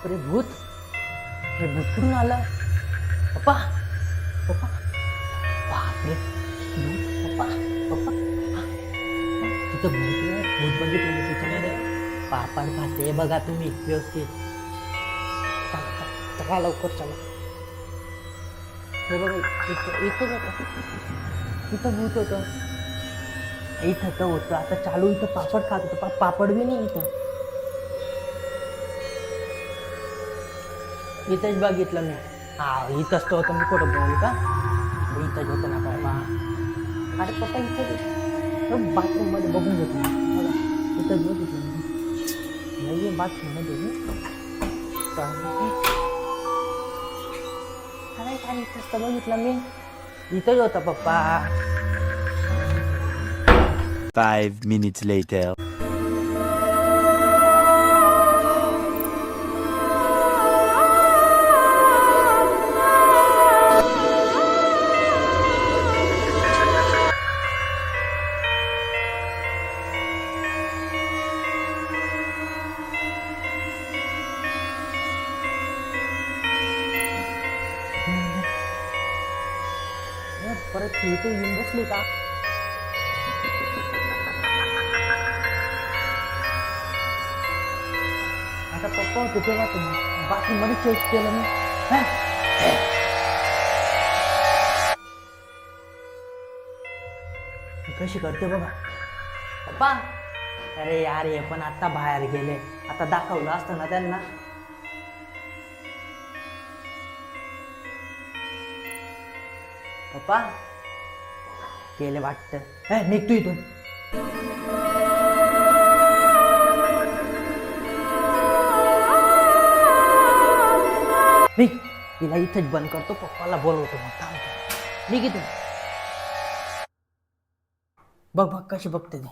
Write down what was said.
अरे भूत, हे भूत कुठून आलं? पप्पा, पप्पा, बापरे, भूत, पप्पा, पप्पा, तिथं भूत रे, भूत बघितलं मी तिच्यामध्ये. पापड खाते बघा तुम्ही व्यवस्थित. चला चला चला, लवकर चला. हे बघा इथं इथंच होतं, इथं भूत होतं. इथं तर होतं, आता चालू इथं पापड खात होतं. पापड बी नाही इथं. इथंच बघितलं मी. हा, इथंच तर होतं. मी कुठं बोलू का? इथंच होतं ना बाबा. अरे पप्पा इथं बाथरूम मध्ये बघून घेतो मी. बघा इथंच बघितलं मी. नाहीये बाथरूम मध्ये मी. अरे काय इथंच तर बघितलं मी. इथंच होता पप्पा. 5 minutes later. परत इथे येऊन बसली का? आता पप्पा होते तेव्हा तुम्ही बाथरूम मध्ये चेक केलं मी. हा? कशी करते बघा पप्पा. अरे यार, हे पण आता बाहेर गेले. आता दाखवलं असतं ना त्यांना. पप्पा गेले वाटतं. निघतो इथून. निघ, तिला इथंच बंद करतो. पप्पाला बोलवतो मग. थांबतो. निघ इथून. बघ बघ कशी बघते ती.